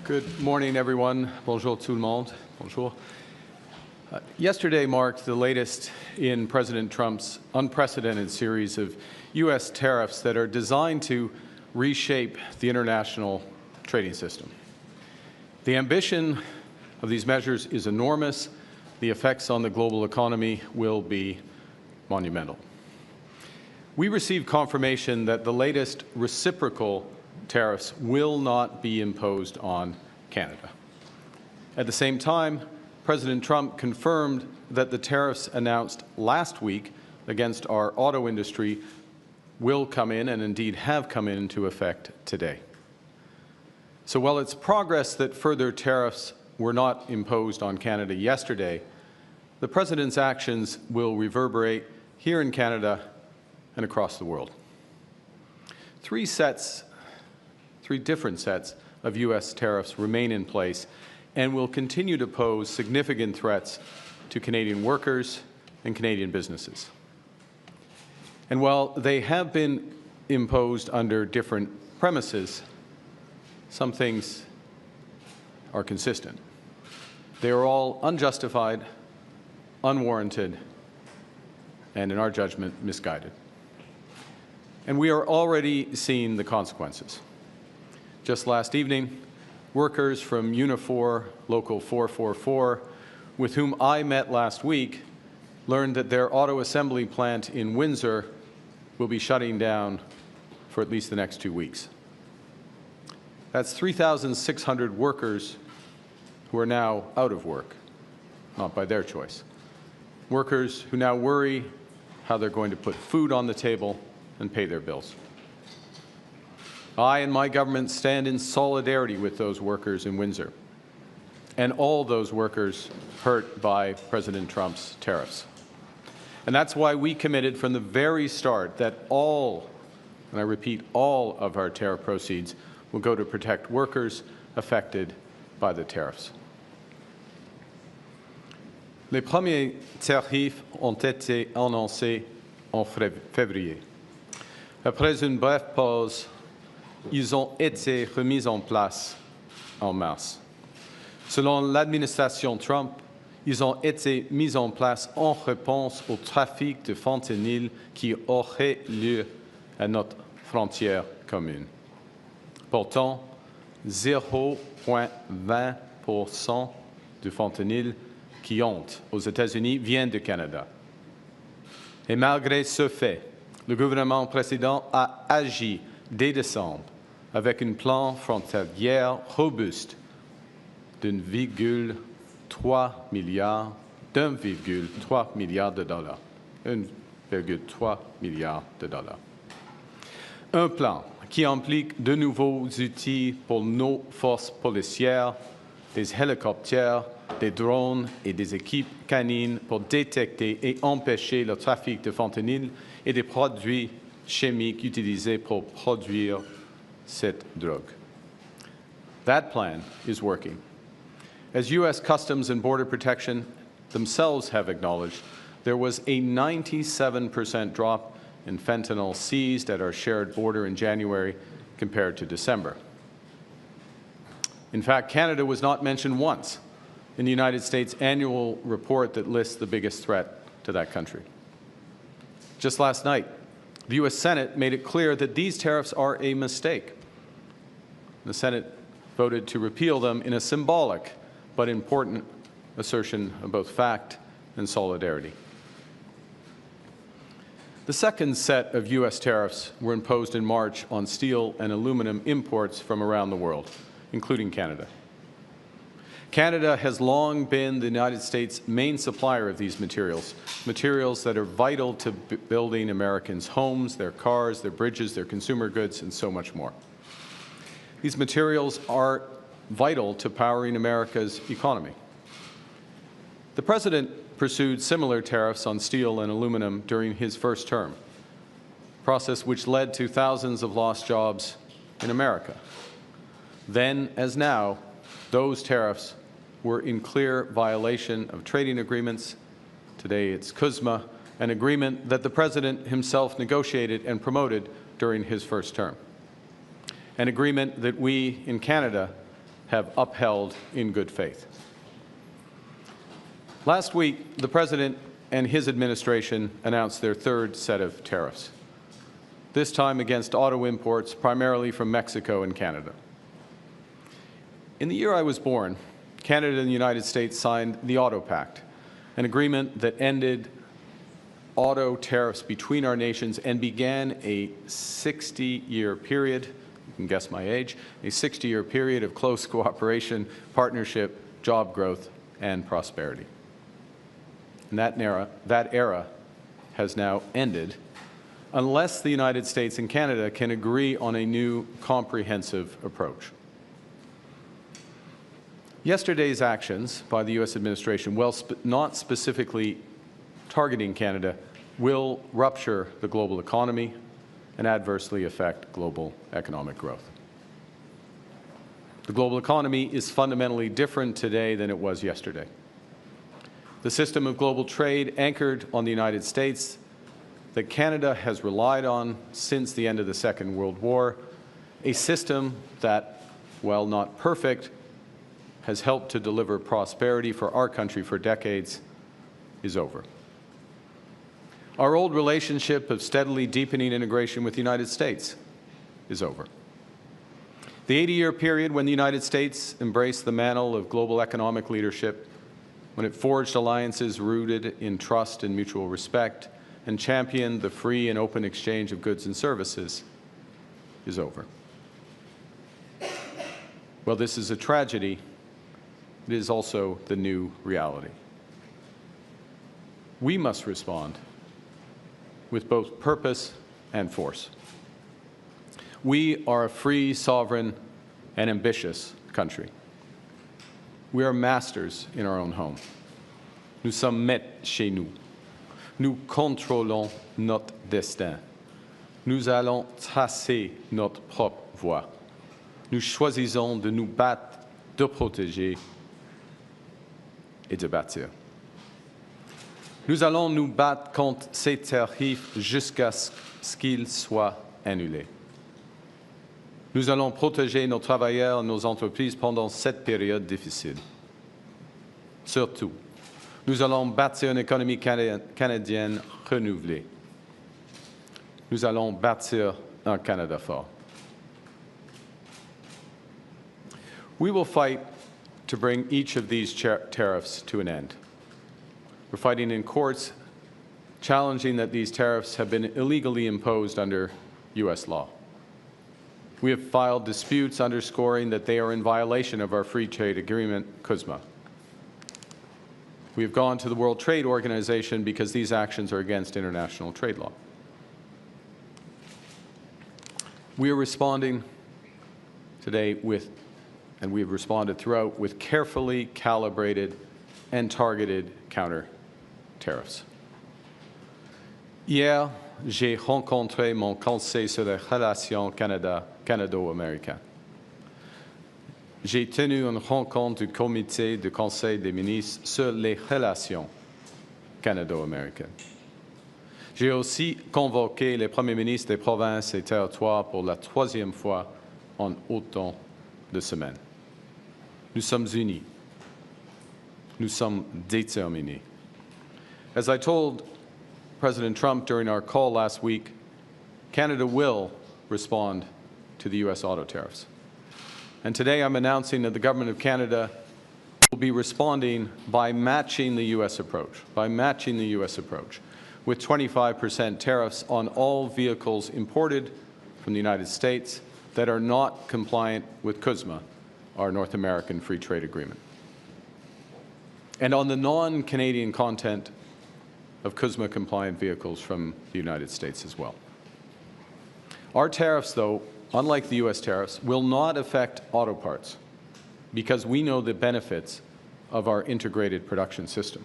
Good morning, everyone. Bonjour tout le monde. Bonjour. Yesterday marked the latest in President Trump's unprecedented series of U.S. tariffs that are designed to reshape the international trading system. The ambition of these measures is enormous. The effects on the global economy will be monumental. We received confirmation that the latest reciprocal tariffs will not be imposed on Canada. At the same time, President Trump confirmed that the tariffs announced last week against our auto industry will come in, and indeed have come into effect today. So while it's progress that further tariffs were not imposed on Canada yesterday, the President's actions will reverberate here in Canada and across the world. Three different sets of U.S. tariffs remain in place and will continue to pose significant threats to Canadian workers and Canadian businesses. And while they have been imposed under different premises, some things are consistent. They are all unjustified, unwarranted, and in our judgment, misguided. And we are already seeing the consequences. Just last evening, workers from Unifor Local 444, with whom I met last week, learned that their auto assembly plant in Windsor will be shutting down for at least the next 2 weeks. That's 3,600 workers who are now out of work, not by their choice. Workers who now worry how they're going to put food on the table and pay their bills. I and my government stand in solidarity with those workers in Windsor and all those workers hurt by President Trump's tariffs. And that's why we committed from the very start that all, and I repeat, all of our tariff proceeds will go to protect workers affected by the tariffs. Les premiers tarifs ont été annoncés en février. Après une brève pause, ils ont été remis en place en mars. Selon l'administration Trump, ils ont été mis en place en réponse au trafic de fentanyl qui aurait lieu à notre frontière commune. Pourtant, 0,20% du fentanyl qui entre aux États-Unis vient du Canada. Et malgré ce fait, le gouvernement précédent a agi dès décembre avec un plan frontalier robuste d'1,3 milliard de dollars. 1,3 milliard de dollars. Un plan qui implique de nouveaux outils pour nos forces policières, des hélicoptères, des drones et des équipes canines pour détecter et empêcher le trafic de fentanyl et des produits chimiques utilisés pour produire cette drogue. That plan is working. As U.S. Customs and Border Protection themselves have acknowledged, there was a 97% drop in fentanyl seized at our shared border in January compared to December. In fact, Canada was not mentioned once in the United States annual report that lists the biggest threat to that country. Just last night, the U.S. Senate made it clear that these tariffs are a mistake. The Senate voted to repeal them in a symbolic but important assertion of both fact and solidarity. The second set of U.S. tariffs were imposed in March on steel and aluminum imports from around the world, including Canada. Canada has long been the United States' main supplier of these materials that are vital to building Americans' homes, their cars, their bridges, their consumer goods, and so much more. These materials are vital to powering America's economy. The President pursued similar tariffs on steel and aluminum during his first term, a process which led to thousands of lost jobs in America. Then, as now, those tariffs were in clear violation of trading agreements. Today it's CUSMA, an agreement that the President himself negotiated and promoted during his first term. An agreement that we in Canada have upheld in good faith. Last week, the President and his administration announced their third set of tariffs, this time against auto imports primarily from Mexico and Canada. In the year I was born, Canada and the United States signed the Auto Pact, an agreement that ended auto tariffs between our nations and began a 60-year period, you can guess my age, a 60-year period of close cooperation, partnership, job growth, and prosperity. And that era has now ended unless the United States and Canada can agree on a new comprehensive approach. Yesterday's actions by the U.S. administration, while not specifically targeting Canada, will rupture the global economy and adversely affect global economic growth. The global economy is fundamentally different today than it was yesterday. The system of global trade anchored on the United States that Canada has relied on since the end of the Second World War, a system that, while not perfect, has helped to deliver prosperity for our country for decades, is over. Our old relationship of steadily deepening integration with the United States is over. The 80-year period when the United States embraced the mantle of global economic leadership, when it forged alliances rooted in trust and mutual respect, and championed the free and open exchange of goods and services, is over. Well, this is a tragedy. It is also the new reality. We must respond with both purpose and force. We are a free, sovereign, and ambitious country. We are masters in our own home. Nous sommes maîtres chez nous. Nous contrôlons notre destin. Nous allons tracer notre propre voie. Nous choisissons de nous battre, de protéger et de bâtir. Nous allons nous battre contre ces tarifs jusqu'à ce qu'ils soient annulés. Nous allons protéger nos travailleurs et nos entreprises pendant cette période difficile. Surtout, nous allons bâtir une économie canadienne renouvelée. Nous allons bâtir un Canada fort. We will fight to bring each of these tariffs to an end. We're fighting in courts, challenging that these tariffs have been illegally imposed under U.S. law. We have filed disputes underscoring that they are in violation of our free trade agreement, CUSMA. We have gone to the World Trade Organization because these actions are against international trade law. We are responding today with, and we have responded throughout, with carefully calibrated and targeted counter tariffs. Hier, j'ai rencontré mon conseil sur les relations canado-américaines. J'ai tenu une rencontre du comité du Conseil des ministres sur les relations canado-américaines. J'ai aussi convoqué les premiers ministres des provinces et territoires pour la troisième fois en autant de semaines. Nous sommes unis. Nous sommes déterminés. As I told President Trump during our call last week, Canada will respond to the U.S. auto tariffs. And today I'm announcing that the Government of Canada will be responding by matching the U.S. approach, with 25% tariffs on all vehicles imported from the United States that are not compliant with CUSMA, our North American Free Trade Agreement, and on the non-Canadian content of CUSMA-compliant vehicles from the United States as well. Our tariffs, though, unlike the U.S. tariffs, will not affect auto parts because we know the benefits of our integrated production system.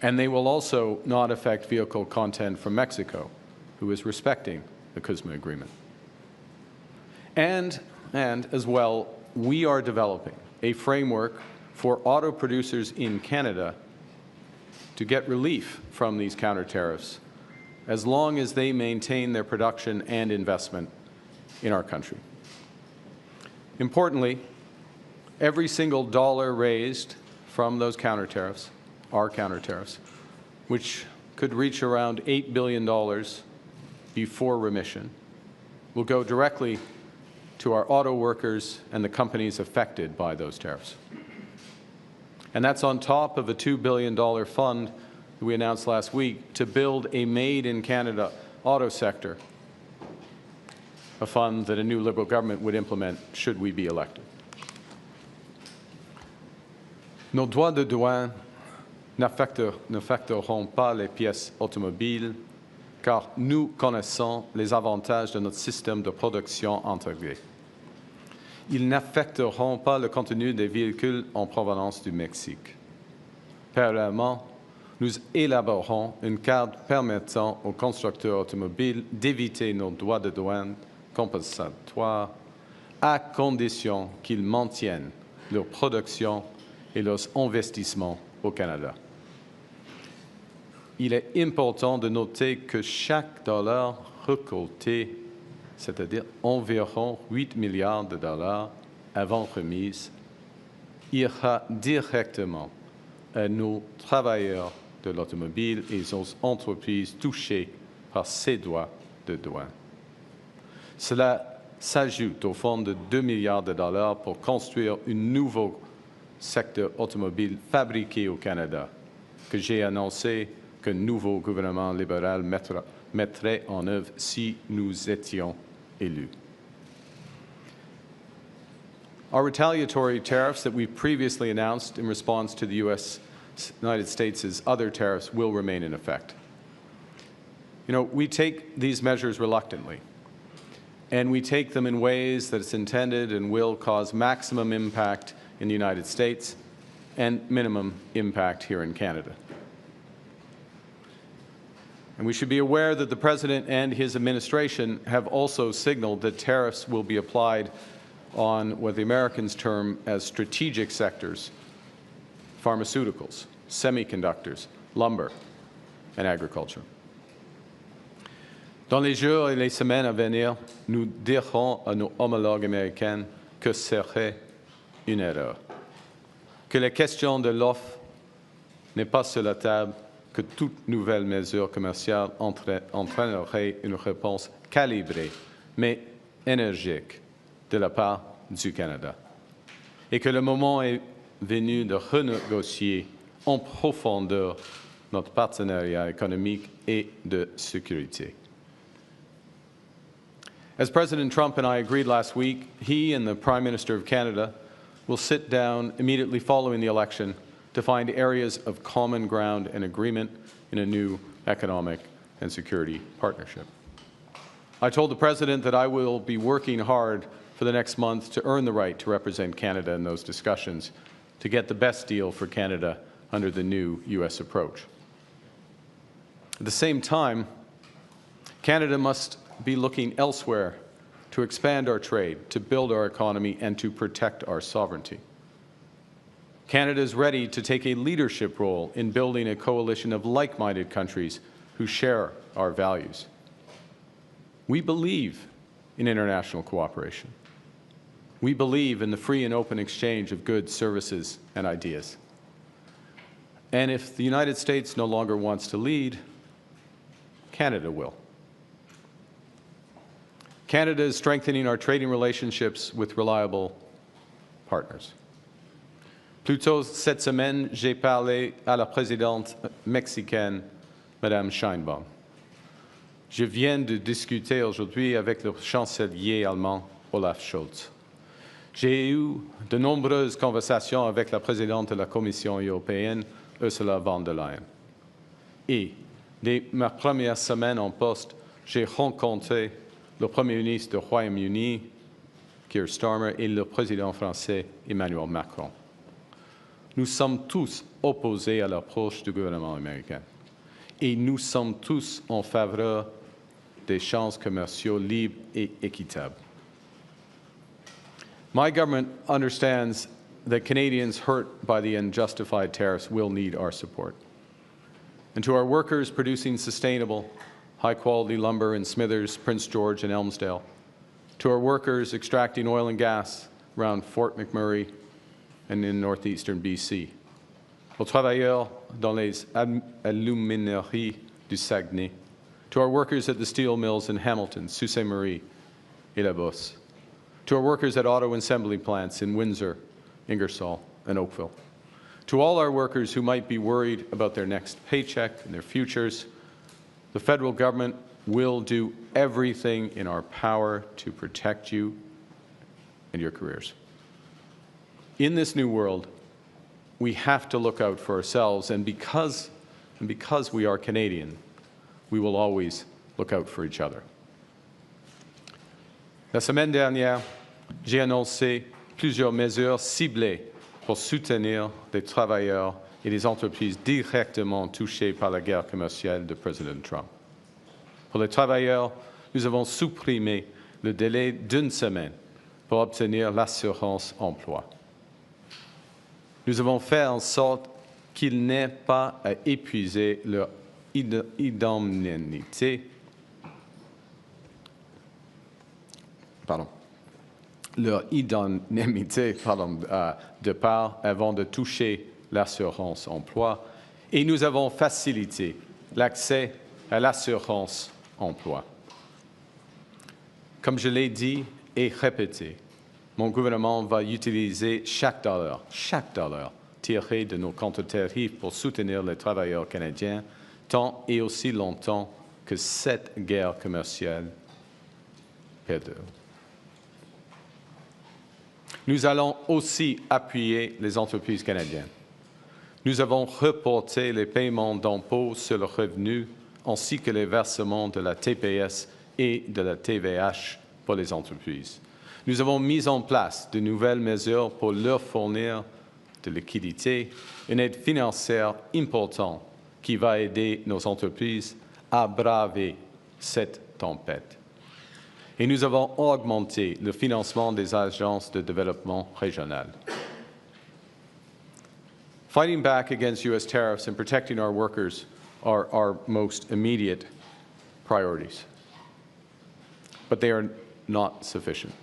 And they will also not affect vehicle content from Mexico, who is respecting the CUSMA agreement. And as well, we are developing a framework for auto producers in Canada to get relief from these counter tariffs as long as they maintain their production and investment in our country. Importantly, every single dollar raised from those counter tariffs, our counter tariffs, which could reach around $8 billion before remission, will go directly to our auto workers and the companies affected by those tariffs. And that's on top of a $2 billion fund that we announced last week to build a made-in-Canada auto sector, a fund that a new Liberal government would implement should we be elected. Nos droits de douane n'affecteront pas les pièces automobiles car nous connaissons les avantages de notre système de production intégré. Ils n'affecteront pas le contenu des véhicules en provenance du Mexique. Parallèlement, nous élaborerons une carte permettant aux constructeurs automobiles d'éviter nos droits de douane compensatoires à condition qu'ils maintiennent leur production et leurs investissements au Canada. Il est important de noter que chaque dollar récolté, c'est-à-dire environ 8 milliards de dollars avant remise, ira directement à nos travailleurs de l'automobile et aux entreprises touchées par ces droits de douane. Cela s'ajoute au fonds de 2 milliards de dollars pour construire un nouveau secteur automobile fabriqué au Canada, que j'ai annoncé qu'un nouveau gouvernement libéral mettrait en œuvre si nous étions élus. Our retaliatory tariffs that we previously announced in response to the United States' other tariffs will remain in effect. You know, we take these measures reluctantly, and we take them in ways that it's intended and will cause maximum impact in the United States and minimum impact here in Canada. And we should be aware that the President and his administration have also signaled that tariffs will be applied on what the Americans term as strategic sectors: pharmaceuticals, semiconductors, lumber, and agriculture. Dans les jours et les semaines à venir, nous dirons à nos homologues américains que serait une erreur, que la question de l'offre n'est pas sur la table, que toute nouvelle mesure commerciale entraînerait une réponse calibrée, mais énergique, de la part du Canada, et que le moment est venu de renégocier en profondeur notre partenariat économique et de sécurité. As President Trump and I agreed last week, he and the Prime Minister of Canada will sit down immediately following the election to find areas of common ground and agreement in a new economic and security partnership. I told the President that I will be working hard for the next month to earn the right to represent Canada in those discussions, to get the best deal for Canada under the new U.S. approach. At the same time, Canada must be looking elsewhere to expand our trade, to build our economy, and to protect our sovereignty. Canada is ready to take a leadership role in building a coalition of like-minded countries who share our values. We believe in international cooperation. We believe in the free and open exchange of goods, services, and ideas. And if the United States no longer wants to lead, Canada will. Canada is strengthening our trading relationships with reliable partners. Plus tôt cette semaine, j'ai parlé à la présidente mexicaine, Madame Sheinbaum. Je viens de discuter aujourd'hui avec le chancelier allemand, Olaf Scholz. J'ai eu de nombreuses conversations avec la présidente de la Commission européenne, Ursula von der Leyen. Et dès ma première semaine en poste, j'ai rencontré le Premier ministre du Royaume-Uni, Keir Starmer, et le président français, Emmanuel Macron. Nous sommes tous opposés à l'approche du gouvernement américain. Et nous sommes tous en faveur d'échanges commerciaux libres et équitables. My government understands that Canadians hurt by the unjustified tariffs will need our support. And to our workers producing sustainable, high-quality lumber in Smithers, Prince George, and Elmsdale, to our workers extracting oil and gas around Fort McMurray and in northeastern BC, aux travailleurs dans les alumineries du Saguenay, to our workers at the steel mills in Hamilton, Sault Ste. Marie, et La Bosse, to our workers at auto assembly plants in Windsor, Ingersoll, and Oakville, to all our workers who might be worried about their next paycheck and their futures, the federal government will do everything in our power to protect you and your careers. In this new world, we have to look out for ourselves, and because we are Canadian, we will always look out for each other. La semaine dernière, j'ai annoncé plusieurs mesures ciblées pour soutenir les travailleurs et les entreprises directement touchées par la guerre commerciale de Président Trump. Pour les travailleurs, nous avons supprimé le délai d'1 semaine pour obtenir l'assurance emploi. Nous avons fait en sorte qu'ils n'aient pas à épuiser leur indemnité de part avant de toucher l'assurance emploi, et nous avons facilité l'accès à l'assurance emploi. Comme je l'ai dit et répété, mon gouvernement va utiliser chaque dollar tiré de nos comptes Tariff pour soutenir les travailleurs canadiens tant et aussi longtemps que cette guerre commerciale perdure. Nous allons aussi appuyer les entreprises canadiennes. Nous avons reporté les paiements d'impôts sur le revenu ainsi que les versements de la TPS et de la TVH pour les entreprises. Nous avons mis en place de nouvelles mesures pour leur fournir de liquidités, une aide financière importante qui va aider nos entreprises à braver cette tempête. Et nous avons augmenté le financement des agences de développement régional. Fighting back against U.S. tariffs and protecting our workers are our most immediate priorities. But they are not sufficient.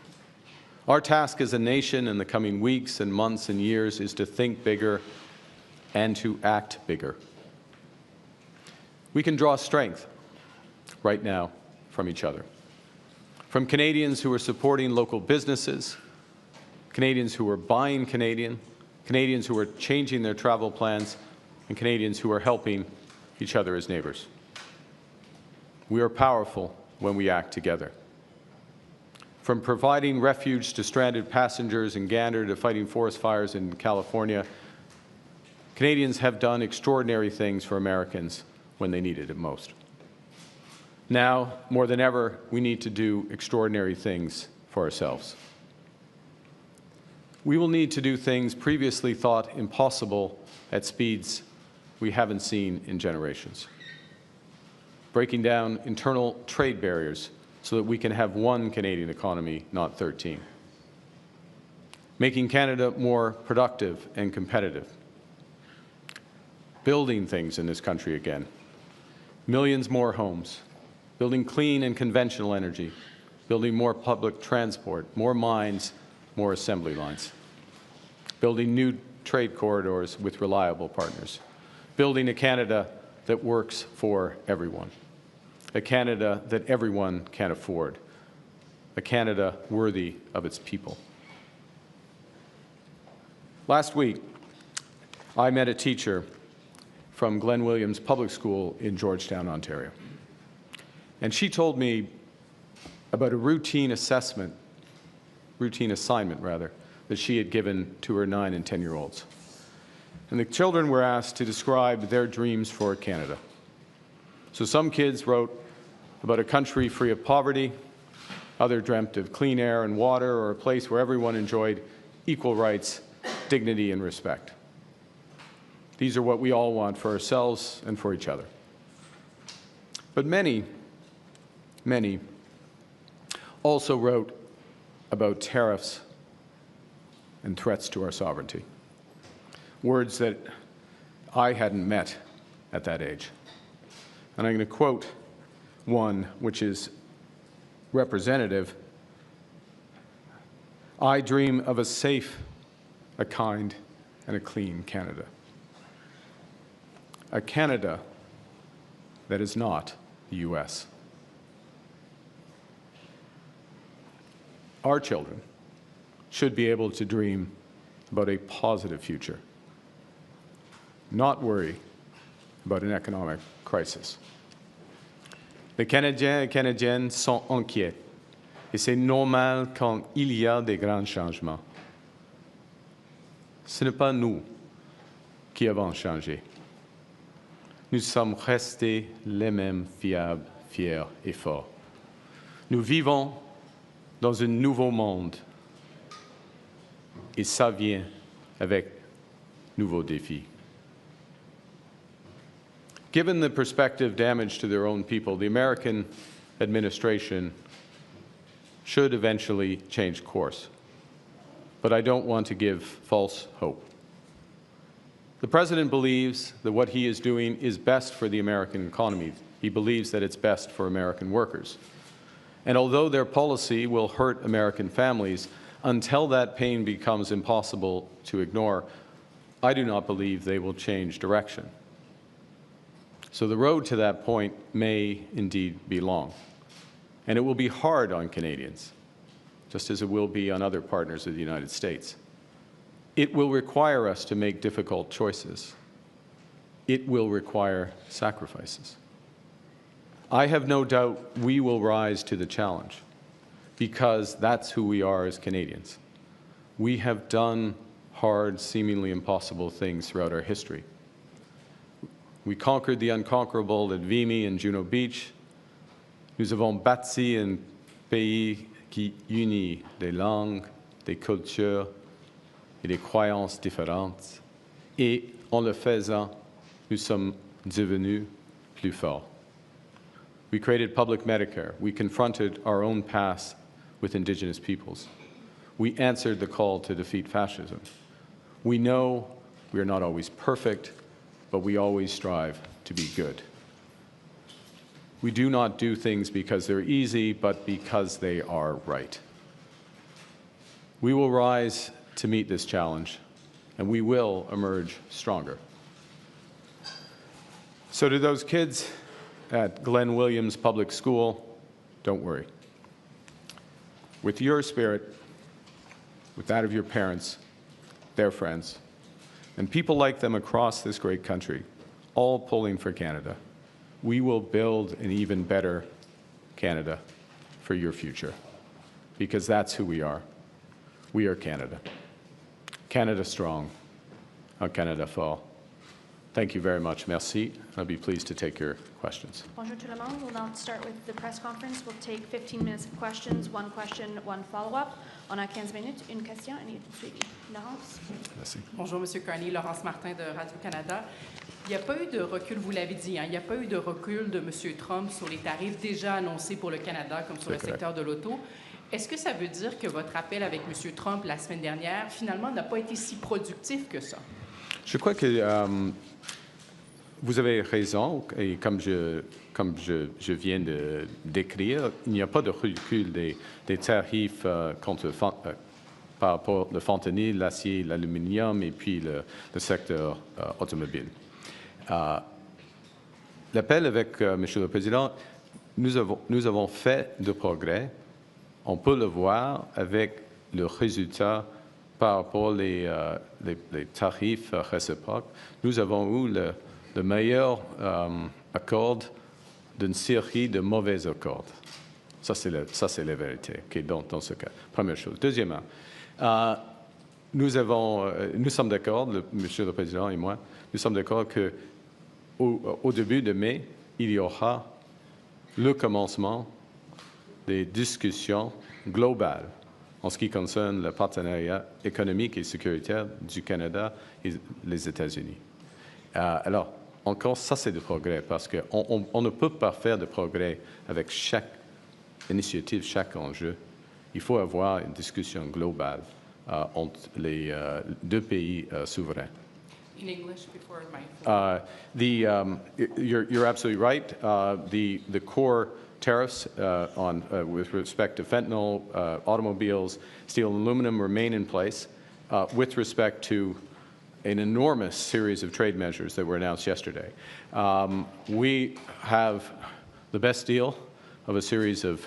Our task as a nation in the coming weeks and months and years is to think bigger and to act bigger. We can draw strength right now from each other. From Canadians who are supporting local businesses, Canadians who are buying Canadian, Canadians who are changing their travel plans, and Canadians who are helping each other as neighbors. We are powerful when we act together. From providing refuge to stranded passengers in Gander to fighting forest fires in California, Canadians have done extraordinary things for Americans when they needed it most. Now, more than ever, we need to do extraordinary things for ourselves. We will need to do things previously thought impossible at speeds we haven't seen in generations. Breaking down internal trade barriers so that we can have one Canadian economy, not 13. Making Canada more productive and competitive. Building things in this country again. Millions more homes. Building clean and conventional energy. Building more public transport, more mines, more assembly lines. Building new trade corridors with reliable partners. Building a Canada that works for everyone. A Canada that everyone can afford. A Canada worthy of its people. Last week, I met a teacher from Glen Williams Public School in Georgetown, Ontario. And she told me about a routine assignment, that she had given to her 9- and 10-year-olds. And the children were asked to describe their dreams for Canada. So some kids wrote about a country free of poverty, others dreamt of clean air and water, or a place where everyone enjoyed equal rights, dignity, and respect. These are what we all want for ourselves and for each other. But many also wrote about tariffs and threats to our sovereignty, words that I hadn't met at that age. And I'm going to quote one which is representative I dream of a safe, a kind, and a clean Canada. A Canada that is not the U.S. Our children should be able to dream about a positive future, not worry about an economic crisis. Les Canadiens et Canadiennes sont inquiets, et c'est normal quand il y a des grands changements. Ce n'est pas nous qui avons changé. Nous sommes restés les mêmes fiables, fiers et forts. Nous vivons dans un nouveau monde, et ça vient avec nouveaux défis. Given the prospective damage to their own people, the American administration should eventually change course. But I don't want to give false hope. The President believes that what he is doing is best for the American economy. He believes that it's best for American workers. And although their policy will hurt American families, until that pain becomes impossible to ignore, I do not believe they will change direction. So the road to that point may indeed be long. And it will be hard on Canadians, just as it will be on other partners of the United States. It will require us to make difficult choices. It will require sacrifices. I have no doubt we will rise to the challenge, because that's who we are as Canadians. We have done hard, seemingly impossible things throughout our history. We conquered the unconquerable at Vimy and Juno Beach. Nous avons bâti un pays qui unit des langues, des cultures et des croyances différentes. Et en le faisant, nous sommes devenus plus forts. We created public Medicare. We confronted our own past with Indigenous peoples. We answered the call to defeat fascism. We know we are not always perfect, but we always strive to be good. We do not do things because they're easy, but because they are right. We will rise to meet this challenge, and we will emerge stronger. So to those kids at Glenn Williams Public School, don't worry. With your spirit, with that of your parents, their friends, and people like them across this great country, all pulling for Canada, we will build an even better Canada for your future, because that's who we are. We are Canada. Canada strong, un Canada fort. Thank you very much. Merci. I'll be pleased to take your questions. Bonjour tout le monde. We'll now start with the press conference. We'll take 15 minutes of questions, one question, one follow-up. On a 15 minutes, une question et une suivi. Laurence. Merci. Bonjour, M. Carney. Laurence Martin de Radio-Canada. Il n'y a pas eu de recul, vous l'avez dit, il n'y a pas eu de recul de M. Trump sur les tarifs déjà annoncés pour le Canada, comme sur le secteur de l'auto. Est-ce que ça veut dire que votre appel avec M. Trump la semaine dernière, finalement, n'a pas été si productif que ça? Je crois que vous avez raison, et comme je viens de décrire, il n'y a pas de recul des tarifs par rapport au fentanyl, l'acier, l'aluminium et puis le secteur automobile. L'appel avec Monsieur le Président, nous avons fait de progrès. On peut le voir avec le résultat par rapport les tarifs réciproques. Nous avons eu le meilleur accord d'une série de mauvais accords. Ça, c'est la vérité, okay, dans ce cas. Première chose. Deuxièmement, nous sommes d'accord, Monsieur le Président et moi, nous sommes d'accord qu'au début de mai, il y aura le commencement des discussions globales en ce qui concerne le partenariat économique et sécuritaire du Canada et les États-Unis. Alors, encore, ça, c'est du progrès, parce qu'on ne peut pas faire de progrès avec chaque initiative, chaque enjeu. Il faut avoir une discussion globale entre les deux pays souverains. In English before my You're absolutely right. The core tariffs with respect to fentanyl, automobiles, steel and aluminum remain in place with respect to an enormous series of trade measures that were announced yesterday. We have the best deal of a series of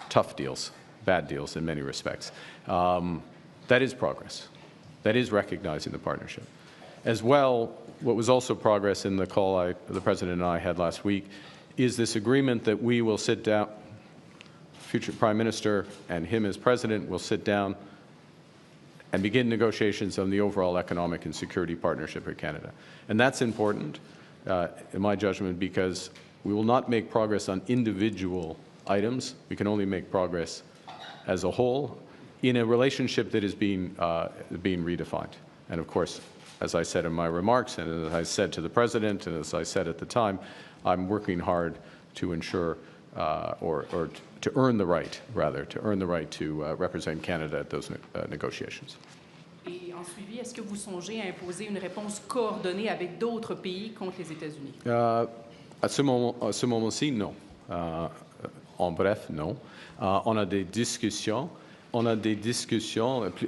tough deals, bad deals in many respects. That is progress. That is recognizing the partnership. As well, what was also progress in the call the President and I had last week is this agreement that we will sit down, future Prime Minister and him as President will sit down and begin negotiations on the overall economic and security partnership with Canada. And that's important, in my judgment, because we will not make progress on individual items. We can only make progress as a whole in a relationship that is being redefined. And of course, as I said in my remarks, and as I said to the President, and as I said at the time, I'm working hard to ensure, or to earn the right, rather, to represent Canada at those negotiations. Et en suivi, est-ce que vous songez à imposer une réponse coordonnée avec d'autres pays contre les États-Unis? À ce moment-ci, non. En bref, non. On a des discussions.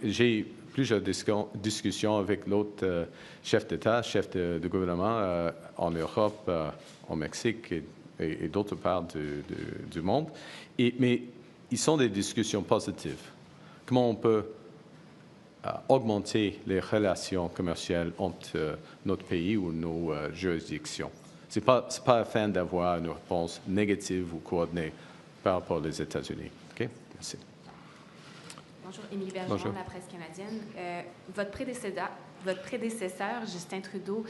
J'ai plusieurs discussions avec l'autre chef d'État, chef de gouvernement en Europe, au Mexique et d'autres parts du monde. Mais ils sont des discussions positives. Comment on peut augmenter les relations commerciales entre notre pays ou nos juridictions? Ce n'est pas afin d'avoir une réponse négative ou coordonnée par rapport aux États-Unis. OK? Merci. Bonjour, Émilie Bergeron, de la presse canadienne. Votre prédécesseur, Justin Trudeau,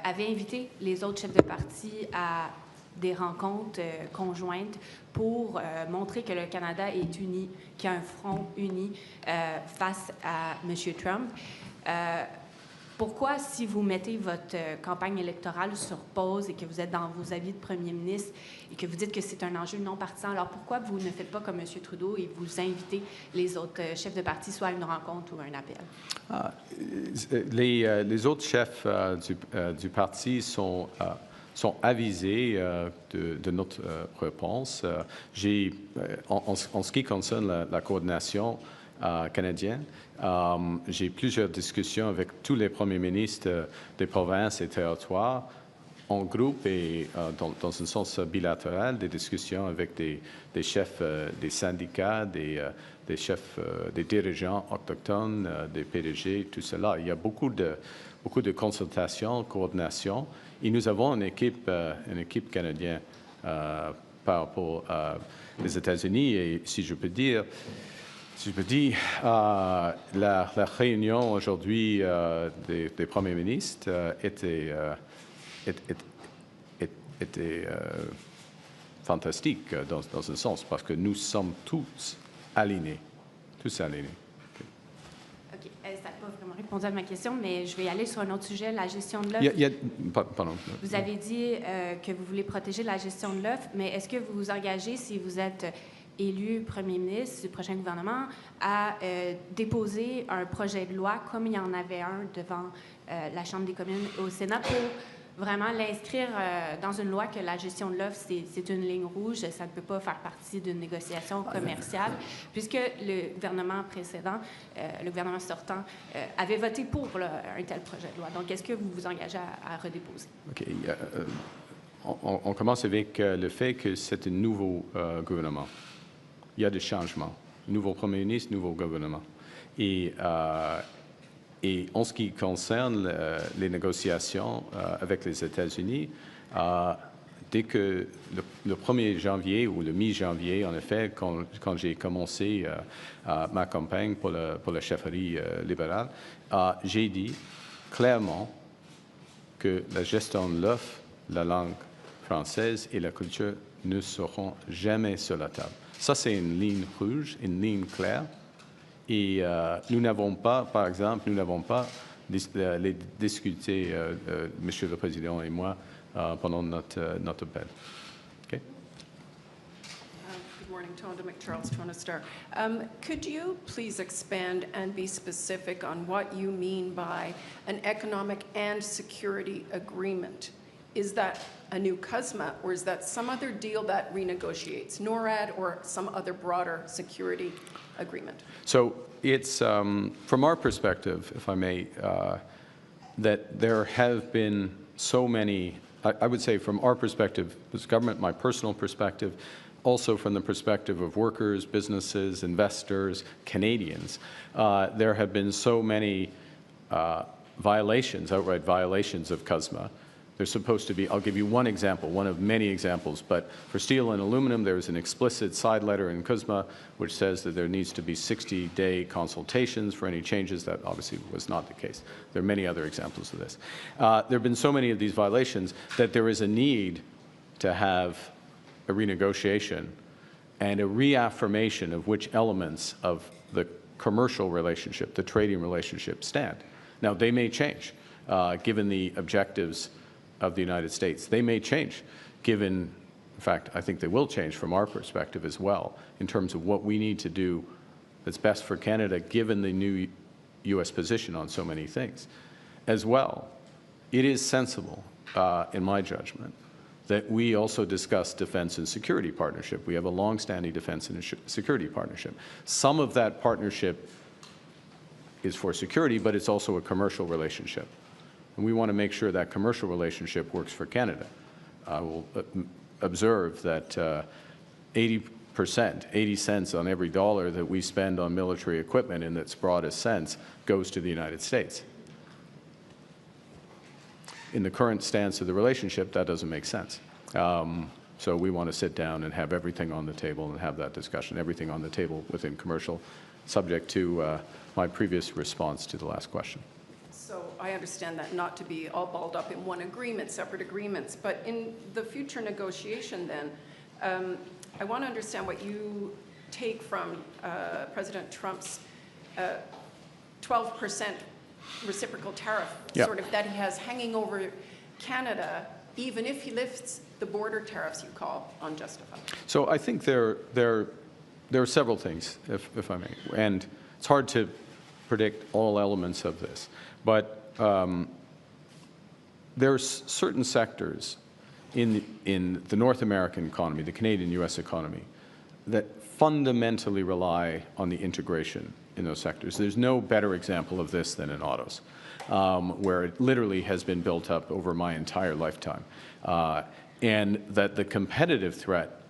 avait invité les autres chefs de parti à des rencontres conjointes pour montrer que le Canada est uni, qu'il y a un front uni face à M. Trump. Pourquoi, si vous mettez votre campagne électorale sur pause et que vous êtes dans vos avis de premier ministre et que vous dites que c'est un enjeu non partisan, alors pourquoi vous ne faites pas comme M. Trudeau et vous invitez les autres chefs de parti soit à une rencontre ou à un appel? Les autres chefs du parti sont avisés de notre réponse. En ce qui concerne la coordination canadienne, j'ai plusieurs discussions avec tous les premiers ministres des provinces et territoires en groupe et dans un sens bilatéral, des discussions avec des chefs des syndicats, des chefs, des dirigeants autochtones, des PDG, tout cela. Il y a beaucoup de consultations, coordination. Et nous avons une équipe canadienne par rapport aux États-Unis. Et si je peux dire, la réunion aujourd'hui des premiers ministres était fantastique dans un sens, parce que nous sommes tous alignés. OK. Ça n'a pas vraiment répondu à ma question, mais je vais aller sur un autre sujet, la gestion de l'œuf. Pardon. Vous avez dit que vous voulez protéger la gestion de l'œuf, mais est-ce que vous vous engagez, si vous êtes élu premier ministre du prochain gouvernement, à déposer un projet de loi, comme il y en avait un devant la Chambre des communes au Sénat, pour vraiment l'inscrire dans une loi que la gestion de l'œuf, c'est une ligne rouge, ça ne peut pas faire partie d'une négociation commerciale, puisque le gouvernement précédent, le gouvernement sortant, avait voté pour un tel projet de loi. Donc, est-ce que vous vous engagez à redéposer? OK. On commence avec le fait que c'est un nouveau gouvernement. Il y a des changements. Nouveau premier ministre, nouveau gouvernement. Et en ce qui concerne les négociations avec les États-Unis, dès que le 1er janvier ou le mi-janvier, en effet, quand j'ai commencé ma campagne pour la chefferie libérale, j'ai dit clairement que la gestion de l'œuf, la langue française et la culture ne seront jamais sur la table. Ça, c'est une ligne rouge, une ligne claire. Et nous n'avons pas, par exemple, les discuté, Monsieur le Président et moi, pendant notre appel. Okay? Good morning, Tonda McCharles, Toronto Star. Could you please expand and be specific on what you mean by an economic and security agreement? is that a new CUSMA, or is that some other deal that renegotiates NORAD or some other broader security agreement? So it's, from our perspective, if I may, that there have been so many, I would say from our perspective as government, my personal perspective, also from the perspective of workers, businesses, investors, Canadians, there have been so many violations, outright violations of CUSMA. There's supposed to be, I'll give you one example, one of many examples, but for steel and aluminum, there's an explicit side letter in CUSMA which says that there needs to be 60-day consultations for any changes. That obviously was not the case. There are many other examples of this. There have been so many of these violations that there is a need to have a renegotiation and a reaffirmation of which elements of the commercial relationship, the trading relationship, stand. Now, they may change, given the objectives of the United States. They may change, given, in fact, I think they will change from our perspective as well, in terms of what we need to do that's best for Canada, given the new U.S. position on so many things. As well, it is sensible, in my judgment, that we also discuss defense and security partnership. We have a long-standing defense and security partnership. Some of that partnership is for security, but it's also a commercial relationship. And we want to make sure that commercial relationship works for Canada. I will observe that 80%, 80 cents on every dollar that we spend on military equipment in its broadest sense goes to the United States. In the current stance of the relationship, that doesn't make sense. So we want to sit down and have everything on the table and have that discussion, everything on the table within commercial, subject to my previous response to the last question. So I understand that not to be all balled up in one agreement, separate agreements, but in the future negotiation then, I want to understand what you take from President Trump's 12% reciprocal tariff, sort of that he has hanging over Canada, even if he lifts the border tariffs you call unjustified. So I think there are several things, if I may, and it's hard to predict all elements of this. But there's certain sectors in the North American economy, the Canadian-U.S. economy, that fundamentally rely on the integration in those sectors. There's no better example of this than in autos, where it literally has been built up over my entire lifetime. And that the competitive threat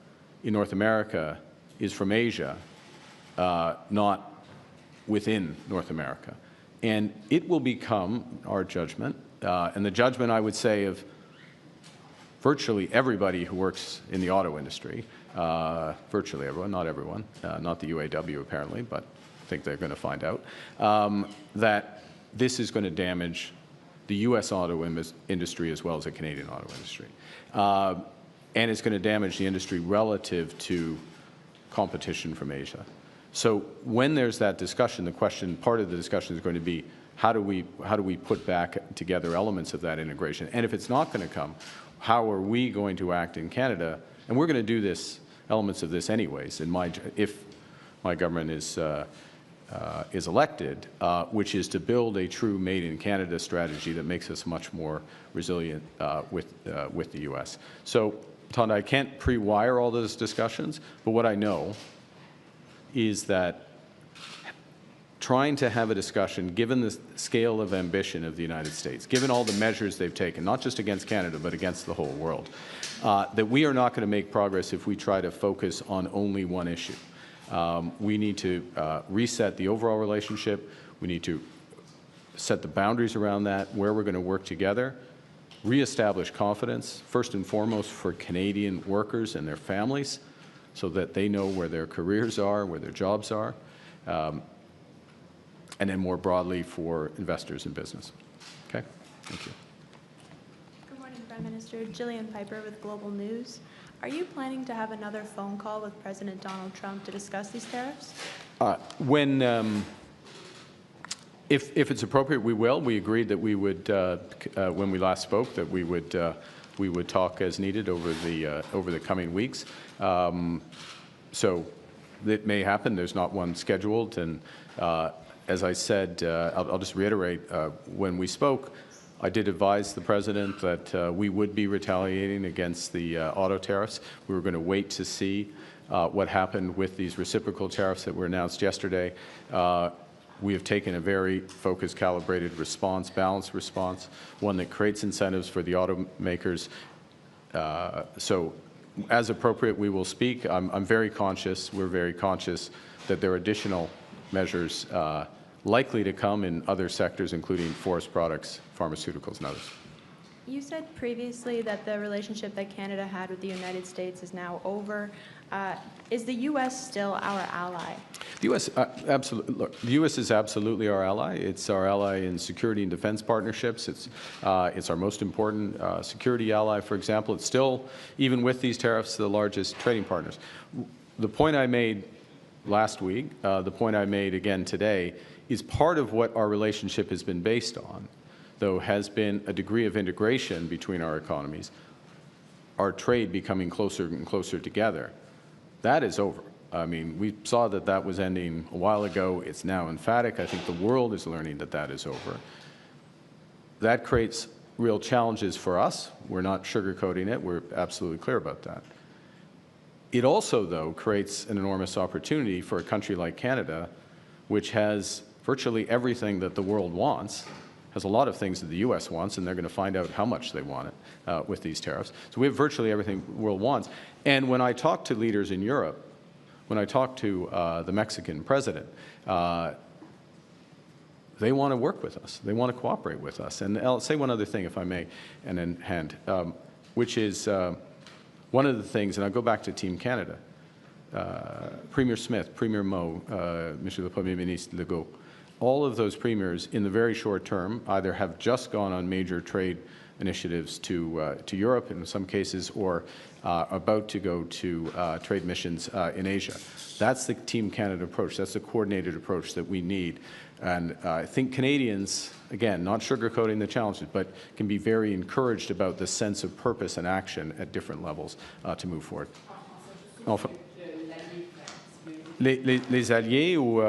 in North America is from Asia, not within North America. And it will become our judgment, and the judgment, I would say, of virtually everybody who works in the auto industry, virtually everyone, not everyone, not the UAW apparently, but I think they're going to find out, that this is going to damage the U.S. auto industry as well as the Canadian auto industry. And it's going to damage the industry relative to competition from Asia. So when there's that discussion, the question, part of the discussion is going to be, how do we put back together elements of that integration? And if it's not going to come, how are we going to act in Canada? And we're going to do this, elements of this anyways, if my government is elected, which is to build a true Made in Canada strategy that makes us much more resilient with the U.S. So, Todd, I can't pre-wire all those discussions, but what I know is that trying to have a discussion, given the scale of ambition of the United States, given all the measures they've taken, not just against Canada, but against the whole world, that we are not going to make progress if we try to focus on only one issue. We need to reset the overall relationship. We need to set the boundaries around that, where we're going to work together, reestablish confidence, first and foremost for Canadian workers and their families, so that they know where their careers are, where their jobs are, and then more broadly for investors in business. Okay? Thank you. Good morning, Prime Minister. Jillian Piper with Global News. Are you planning to have another phone call with President Donald Trump to discuss these tariffs? If it's appropriate, we will. We agreed that we would, when we last spoke, that we would talk as needed over the coming weeks. So it may happen. There's not one scheduled. And as I said, I'll just reiterate, when we spoke, I did advise the President that we would be retaliating against the auto tariffs. We were going to wait to see what happened with these reciprocal tariffs that were announced yesterday. We have taken a very focused, calibrated response, balanced response, one that creates incentives for the automakers. So as appropriate, we will speak. I'm very conscious, we're very conscious that there are additional measures likely to come in other sectors, including forest products, pharmaceuticals, and others. You said previously that the relationship that Canada had with the United States is now over. Is the U.S. still our ally? The U.S. Absolutely. Look, the U.S. is absolutely our ally. It's our ally in security and defense partnerships. It's our most important security ally. For example, it's still, even with these tariffs, the largest trading partners. The point I made last week, the point I made again today, is part of what our relationship has been based on, though, has been a degree of integration between our economies, our trade becoming closer and closer together. That is over. I mean, we saw that that was ending a while ago. It's now emphatic. I think the world is learning that that is over. That creates real challenges for us. We're not sugarcoating it. We're absolutely clear about that. It also, though, creates an enormous opportunity for a country like Canada, which has virtually everything that the world wants, has a lot of things that the U.S. wants, and they're going to find out how much they want it with these tariffs. So we have virtually everything the world wants. And when I talk to leaders in Europe, when I talk to the Mexican president, they want to work with us. They want to cooperate with us. And I'll say one other thing, if I may, and then hand, which is one of the things, and I'll go back to Team Canada, Premier Smith, Premier Moe, Monsieur le Premier Ministre Legault, all of those premiers in the very short term either have just gone on major trade initiatives to Europe in some cases, or about to go to trade missions in Asia. That's the Team Canada approach. That's the coordinated approach that we need. And I think Canadians, again, not sugarcoating the challenges, but can be very encouraged about the sense of purpose and action at different levels to move forward. Enfin, les alliés ou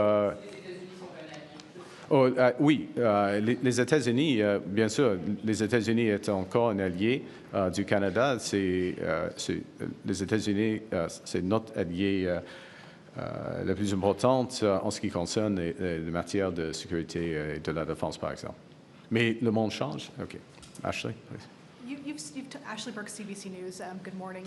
oui, les États-Unis, bien sûr, les États-Unis est encore un allié du Canada. Les États-Unis, c'est notre allié la plus importante en ce qui concerne les matières de sécurité et de la défense, par exemple. Mais le monde change. OK. Ashley, please. Ashley Burke, CBC News. Good morning.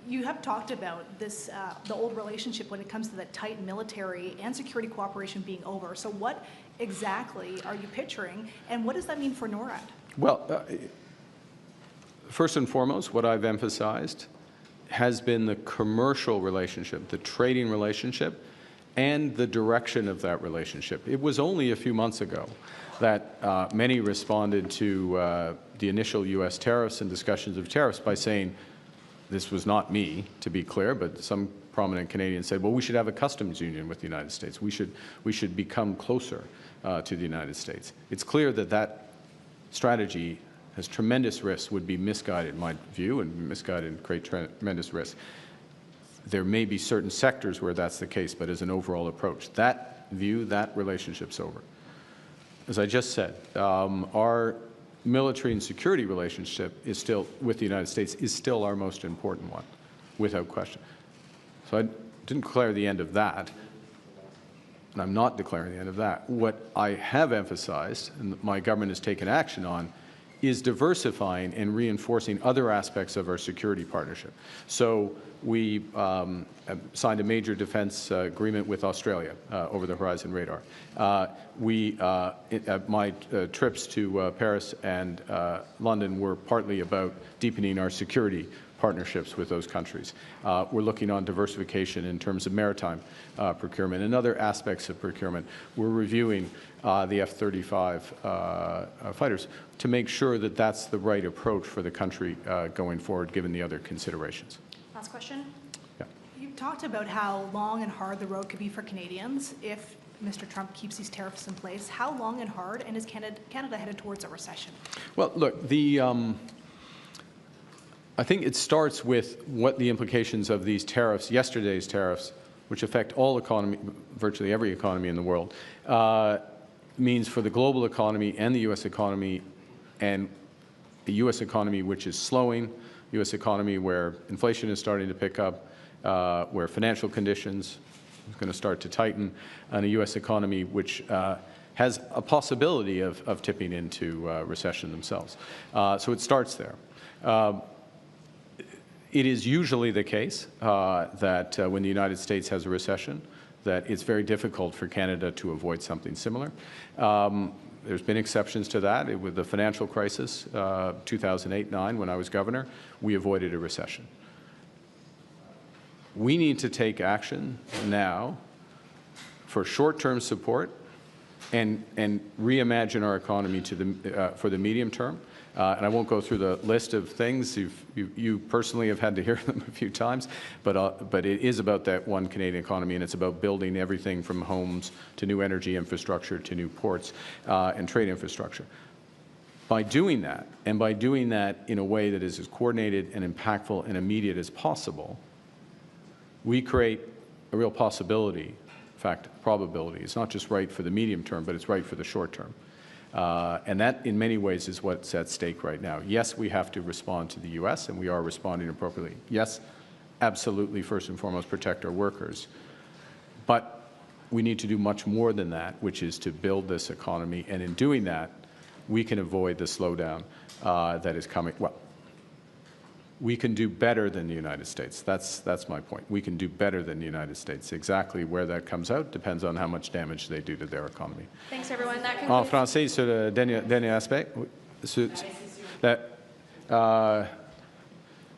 You have talked about this, the old relationship when it comes to the tight military and security cooperation being over. So what exactly are you picturing, and what does that mean for NORAD? Well, first and foremost, what I've emphasized has been the commercial relationship, the trading relationship, and the direction of that relationship. It was only a few months ago that many responded to the initial U.S. tariffs and discussions of tariffs by saying, this was not me, to be clear, but some prominent Canadians said, well, we should have a customs union with the United States. We should become closer to the United States. It's clear that that strategy has tremendous risks, would be misguided, in my view, and misguided and create tremendous risks. There may be certain sectors where that's the case, but as an overall approach, that view, that relationship's over. As I just said, our military and security relationship is still, with the United States, is still our most important one, without question. So I didn't declare the end of that, and I'm not declaring the end of that. What I have emphasized, and my government has taken action on, is diversifying and reinforcing other aspects of our security partnership. So we signed a major defense agreement with Australia over the Horizon radar. My trips to Paris and London were partly about deepening our security partnerships with those countries. We're looking on diversification in terms of maritime procurement and other aspects of procurement. We're reviewing the F-35 fighters to make sure that that's the right approach for the country going forward, given the other considerations. Last question. Yeah. You've talked about how long and hard the road could be for Canadians if Mr. Trump keeps these tariffs in place. How long and hard, and is Canada headed towards a recession? Well, look, I think it starts with what the implications of these tariffs, yesterday's tariffs, which affect all economy, virtually every economy in the world, means for the global economy and the U.S. economy and a U.S. economy which is slowing, U.S. economy where inflation is starting to pick up, where financial conditions are going to start to tighten, and a U.S. economy which has a possibility of tipping into recession themselves. So it starts there. It is usually the case that when the United States has a recession, that it's very difficult for Canada to avoid something similar. There's been exceptions to that. With the financial crisis, 2008-9, when I was governor, we avoided a recession. We need to take action now for short-term support and reimagine our economy for the medium term. And I won't go through the list of things. You personally have had to hear them a few times, but it is about that one Canadian economy, and it's about building everything from homes to new energy infrastructure to new ports and trade infrastructure. By doing that, and by doing that in a way that is as coordinated and impactful and immediate as possible, we create a real possibility, in fact, probability. It's not just right for the medium term, but it's right for the short term. And that, in many ways, is what's at stake right now. Yes, we have to respond to the U.S., and we are responding appropriately. Yes, absolutely, first and foremost, protect our workers. But we need to do much more than that, which is to build this economy. And in doing that, we can avoid the slowdown that is coming. Well, we can do better than the United States. That's my point. We can do better than the United States. Exactly where that comes out depends on how much damage they do to their economy. Thanks, everyone. That En concludes. français, sur le dernier aspect,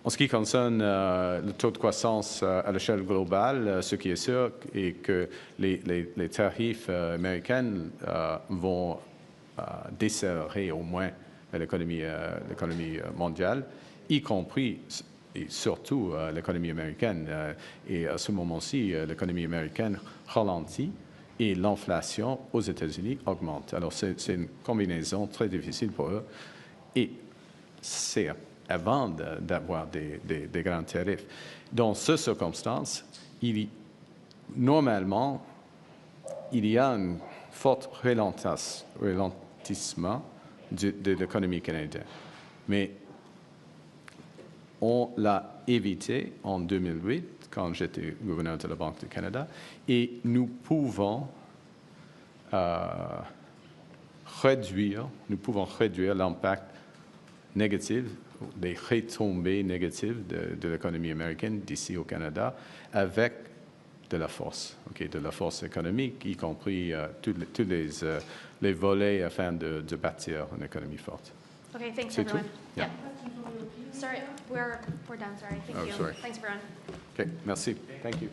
en ce qui concerne le taux de croissance à l'échelle globale, ce qui est sûr est que les tarifs américains vont desserrer au moins l'économie mondiale, y compris et surtout l'économie américaine. Et à ce moment-ci, l'économie américaine ralentit et l'inflation aux États-Unis augmente. Alors, c'est une combinaison très difficile pour eux. Et c'est avant d'avoir des grands tarifs. Dans ces circonstances, normalement, il y a un fort ralentissement de l'économie canadienne. Mais on l'a évité en 2008, quand j'étais gouverneur de la Banque du Canada, et nous pouvons réduire l'impact négatif, des retombées négatives de l'économie américaine d'ici au Canada avec de la force, de la force économique, y compris tous les volets afin de bâtir une économie forte. Okay, thanks, C'est everyone. tout? Yeah. Sorry, we're done. Sorry. Thank you. Sorry. Thanks, everyone. Okay, merci. Thank you.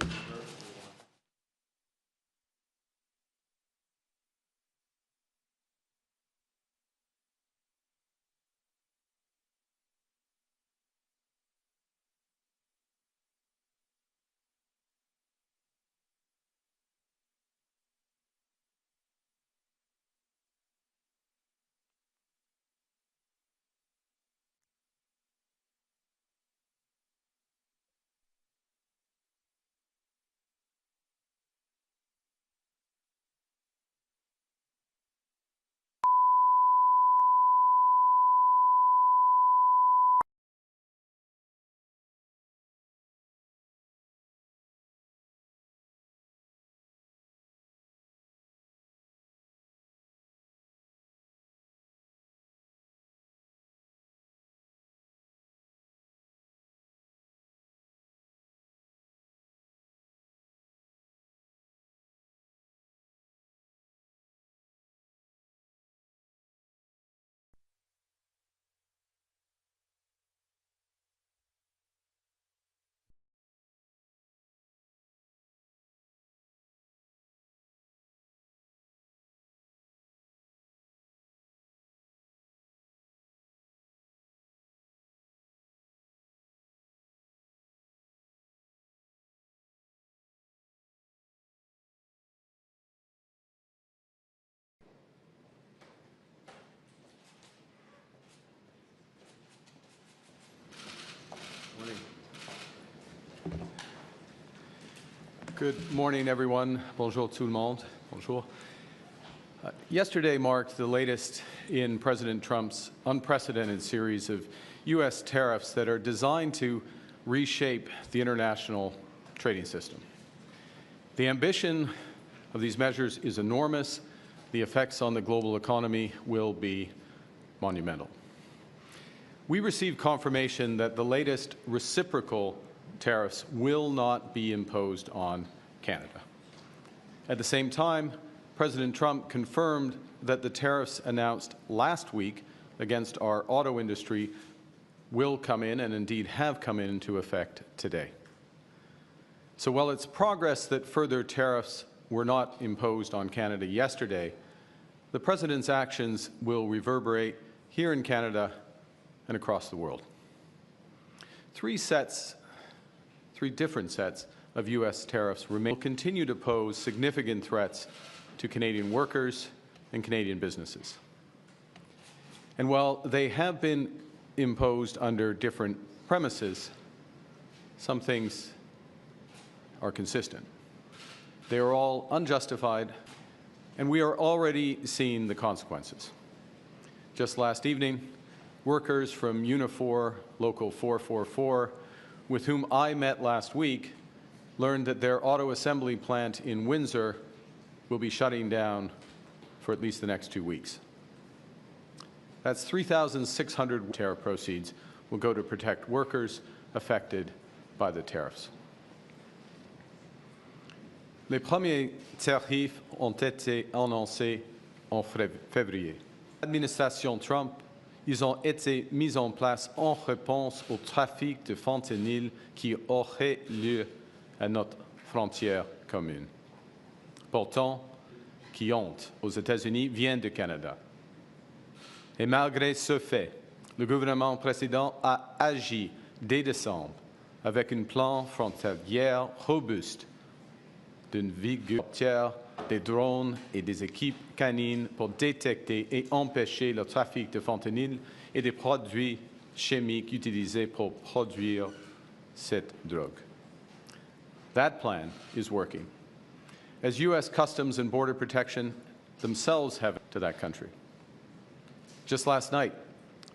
Good morning, everyone. Bonjour tout le monde. Bonjour. Yesterday marked the latest in President Trump's unprecedented series of U.S. tariffs that are designed to reshape the international trading system. The ambition of these measures is enormous. The effects on the global economy will be monumental. We received confirmation that the latest reciprocal tariffs will not be imposed on Canada. At the same time, President Trump confirmed that the tariffs announced last week against our auto industry will come in, and indeed have come into effect today. So while it's progress that further tariffs were not imposed on Canada yesterday, the President's actions will reverberate here in Canada and across the world. Three different sets of U.S. tariffs will continue to pose significant threats to Canadian workers and Canadian businesses. And while they have been imposed under different premises, some things are consistent. They are all unjustified, and we are already seeing the consequences. Just last evening, workers from Unifor Local 444, with whom I met last week, learned that their auto assembly plant in Windsor will be shutting down for at least the next 2 weeks. That's 3,600 tariff proceeds will go to protect workers affected by the tariffs. Les premiers tarifs ont été annoncés en février. L'administration Trump, ils ont été mis en place en réponse au trafic de fentanyl qui aurait lieu à notre frontière commune. Pourtant, qui honte aux États-Unis vient du Canada. Et malgré ce fait, le gouvernement précédent a agi dès décembre avec un plan frontalier robuste d'une vigueur tiers, des drones et des équipes canines pour détecter et empêcher le trafic de fentanyl et des produits chimiques utilisés pour produire cette drogue. That plan is working, as U.S. Customs and Border Protection themselves have to that country. Just last night,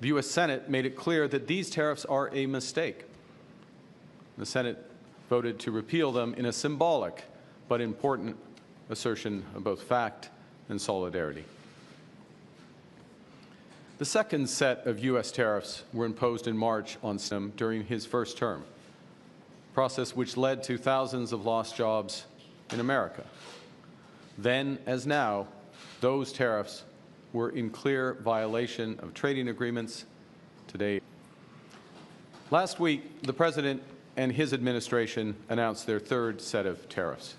the U.S. Senate made it clear that these tariffs are a mistake. The Senate voted to repeal them in a symbolic but important assertion of both fact and solidarity. The second set of U.S. tariffs were imposed in March on Sim during his first term, a process which led to thousands of lost jobs in America. Then, as now, those tariffs were in clear violation of trading agreements today. Last week, the President and his administration announced their third set of tariffs,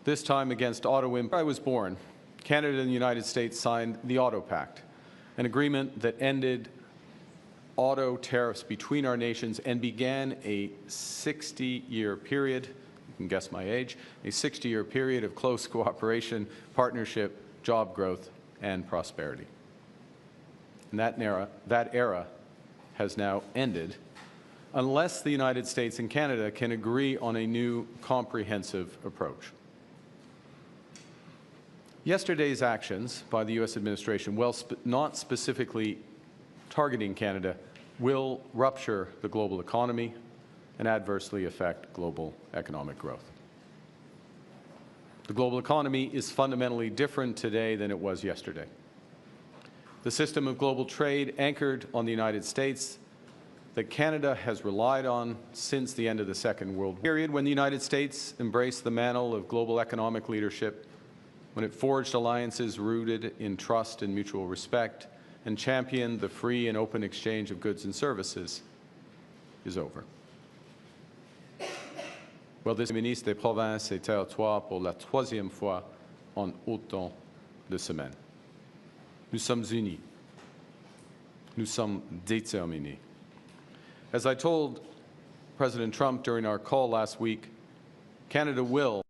this time against auto imports. I was born, Canada and the United States signed the Auto Pact, an agreement that ended auto tariffs between our nations and began a 60-year period, you can guess my age, a 60-year period of close cooperation, partnership, job growth, and prosperity. And that era has now ended unless the United States and Canada can agree on a new comprehensive approach. Yesterday's actions by the U.S. administration, while not specifically targeting Canada, will rupture the global economy and adversely affect global economic growth. The global economy is fundamentally different today than it was yesterday. The system of global trade anchored on the United States that Canada has relied on since the end of the Second World War, period when the United States embraced the mantle of global economic leadership, when it forged alliances rooted in trust and mutual respect, and championed the free and open exchange of goods and services, is over. Well, this ministre des Provinces et Territoires pour la troisième fois en autant de semaines. Nous sommes unis. Nous sommes déterminés. As I told President Trump during our call last week, Canada will